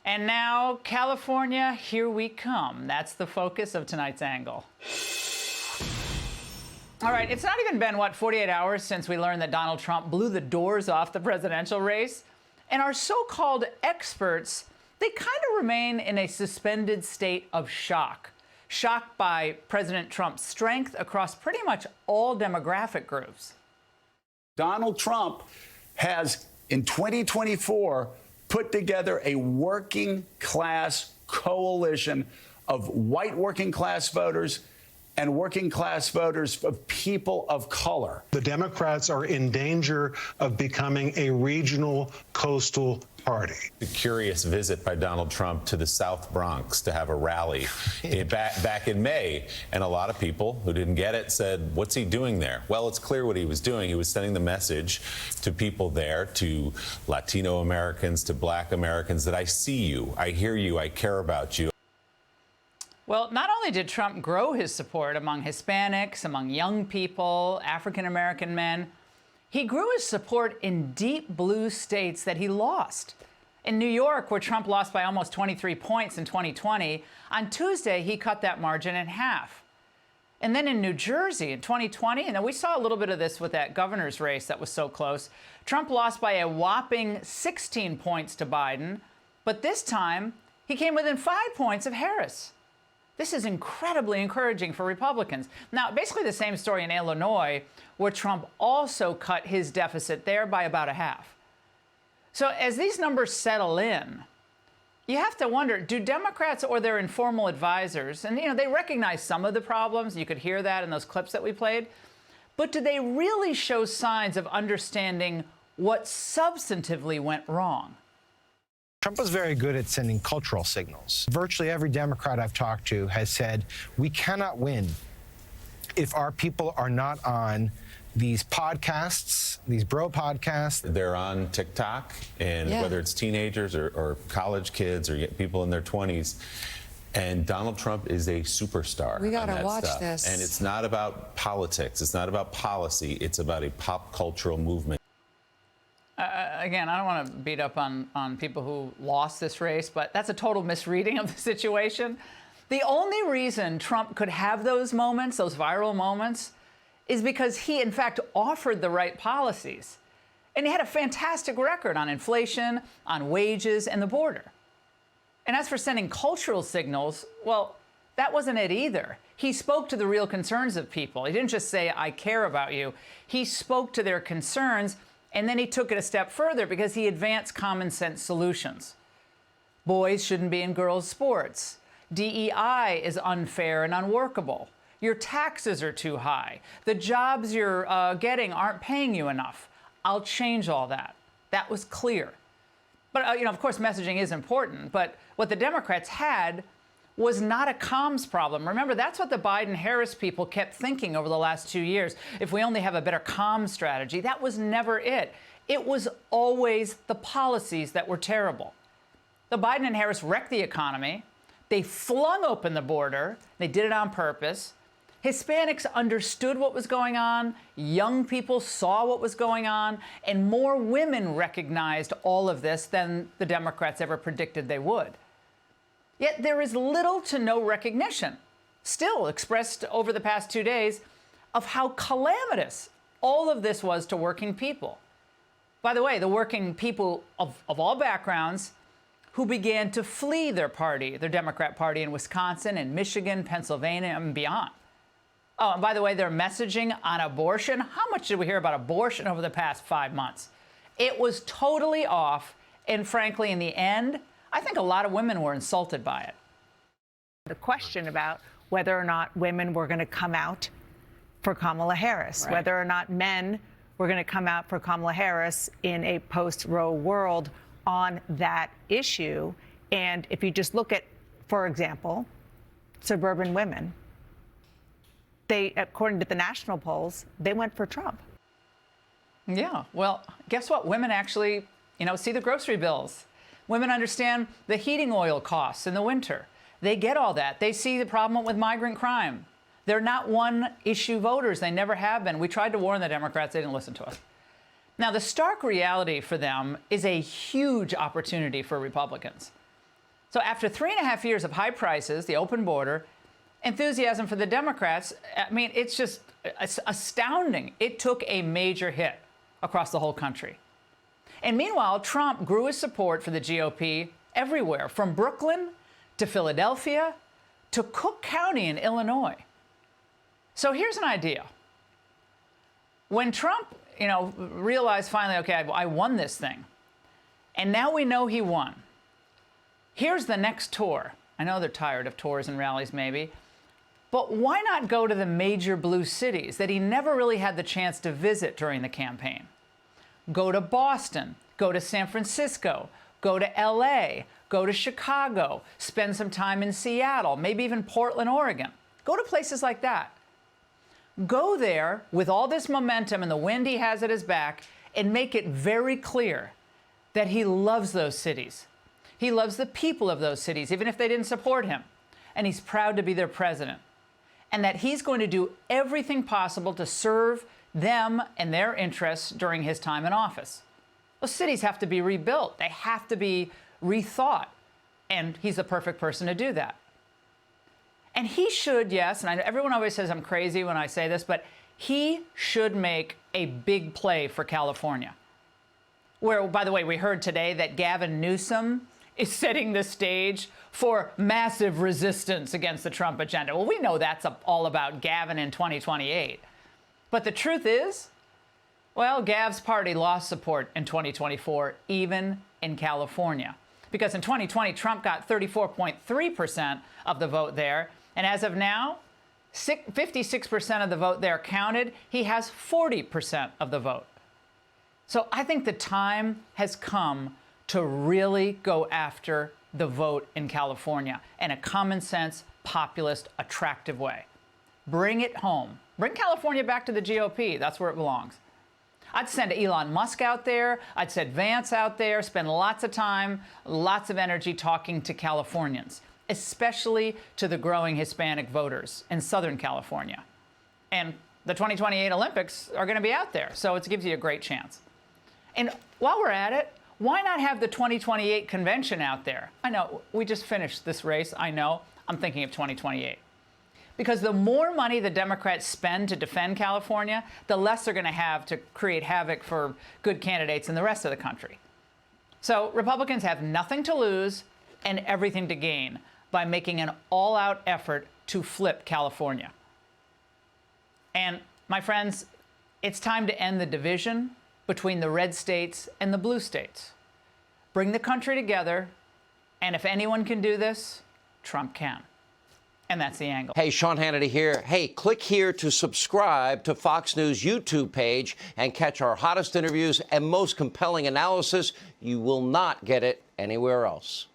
And now, California, here we come. That's the focus of tonight's angle. All right, it's not even been, 48 hours since we learned that Donald Trump blew the doors off the presidential race. And our so-called experts, they kind of remain in a suspended state of shock. Shocked by President Trump's strength across pretty much all demographic groups. Donald Trump has, in 2024, put together a working class coalition of white working class voters and working class voters of people of color. The Democrats are in danger of becoming a regional coastal party. The curious visit by Donald Trump to the South Bronx to have a rally back in May. And a lot of people who didn't get it said, what's he doing there? Well, it's clear what he was doing. He was sending the message to people there, to Latino Americans, to Black Americans, that I see you, I hear you, I care about you. Well, not only did Trump grow his support among Hispanics, among young people, African-American men, he grew his support in deep blue states that he lost. In New York, where Trump lost by almost 23 points in 2020, on Tuesday, he cut that margin in half. And then in New Jersey in 2020, and then we saw a little bit of this with that governor's race that was so close, Trump lost by a whopping 16 points to Biden, but this time he came within 5 points of Harris. This is incredibly encouraging for Republicans. Now, basically the same story in Illinois, where Trump also cut his deficit there by about a half. So as these numbers settle in, you have to wonder, do Democrats or their informal advisors, and they recognize some of the problems, you could hear that in those clips that we played, but do they really show signs of understanding what substantively went wrong? Trump was very good at sending cultural signals. Virtually every Democrat I've talked to has said, we cannot win if our people are not on these podcasts, these bro podcasts. They're on TikTok, and whether it's teenagers or college kids or people in their 20s, and Donald Trump is a superstar. We gotta on that watch stuff. this. And it's not about politics. It's not about policy. It's about a pop cultural movement. Again, I don't want to beat up on people who lost this race, but that's a total misreading of the situation. The only reason Trump could have those moments, those viral moments, is because he, in fact, offered the right policies. And he had a fantastic record on inflation, on wages, and the border. And as for sending cultural signals, well, that wasn't it either. He spoke to the real concerns of people. He didn't just say, I care about you. He spoke to their concerns, and then he took it a step further because he advanced common sense solutions. Boys shouldn't be in girls' sports. DEI is unfair and unworkable. Your taxes are too high. The jobs you're getting aren't paying you enough. I'll change all that. That was clear. But, of course, messaging is important. But what the Democrats had was not a comms problem. Remember, that's what the Biden-Harris people kept thinking over the last 2 years. If we only have a better comms strategy, that was never it. It was always the policies that were terrible. The Biden and Harris wrecked the economy. They flung open the border. They did it on purpose. Hispanics understood what was going on. Young people saw what was going on. And more women recognized all of this than the Democrats ever predicted they would. Yet there is little to no recognition, still expressed over the past 2 days, of how calamitous all of this was to working people. By the way, the working people of all backgrounds who began to flee their party, their Democrat Party in Wisconsin and Michigan, Pennsylvania, and beyond. Oh, and by the way, their messaging on abortion, how much did we hear about abortion over the past 5 months? It was totally off, and frankly, in the end, I think a lot of women were insulted by it. The question about whether or not women were going to come out for Kamala Harris, Right. whether or not men were going to come out for Kamala Harris in a post-Roe world on that issue. And if you just look at, for example, suburban women, they, according to the national polls, they went for Trump. Yeah, well, guess what? Women actually, see the grocery bills. Women understand the heating oil costs in the winter. They get all that. They see the problem with migrant crime. They're not one-issue voters. They never have been. We tried to warn the Democrats. They didn't listen to us. Now, the stark reality for them is a huge opportunity for Republicans. So after 3.5 years of high prices, the open border, enthusiasm for the Democrats, I mean, it's just astounding. It took a major hit across the whole country. And meanwhile, Trump grew his support for the GOP everywhere, from Brooklyn to Philadelphia to Cook County in Illinois. So here's an idea. When Trump, realized finally, okay, I won this thing, and now we know he won, here's the next tour. I know they're tired of tours and rallies maybe, but why not go to the major blue cities that he never really had the chance to visit during the campaign? Go to Boston, go to San Francisco, go to LA, go to Chicago, spend some time in Seattle, maybe even Portland, Oregon. Go to places like that. Go there with all this momentum and the wind he has at his back and make it very clear that he loves those cities. He loves the people of those cities, even if they didn't support him. And he's proud to be their president. And that he's going to do everything possible to serve them and their interests during his time in office. Those cities have to be rebuilt. They have to be rethought. And he's the perfect person to do that. And he should, yes, and I know everyone always says I'm crazy when I say this, but he should make a big play for California. Where, by the way, we heard today that Gavin Newsom is setting the stage for massive resistance against the Trump agenda. Well, we know that's all about Gavin in 2028. But the truth is, well, Gav's party lost support in 2024, even in California. Because in 2020, Trump got 34.3% of the vote there. And as of now, 56% of the vote there counted. He has 40% of the vote. So I think the time has come to really go after the vote in California in a common sense, populist, attractive way. Bring it home. Bring California back to the GOP. That's where it belongs. I'd send Elon Musk out there. I'd send Vance out there, spend lots of time, lots of energy talking to Californians, especially to the growing Hispanic voters in Southern California. And the 2028 Olympics are going to be out there, so it gives you a great chance. And while we're at it, why not have the 2028 convention out there? I know, we just finished this race. I know. I'm thinking of 2028. Because the more money the Democrats spend to defend California, the less they're going to have to create havoc for good candidates in the rest of the country. So Republicans have nothing to lose and everything to gain by making an all-out effort to flip California. And my friends, it's time to end the division between the red states and the blue states. Bring the country together, and if anyone can do this, Trump can. And that's The Angle. Hey, Sean Hannity here. Hey, click here to subscribe to Fox News YouTube page and catch our hottest interviews and most compelling analysis. You will not get it anywhere else.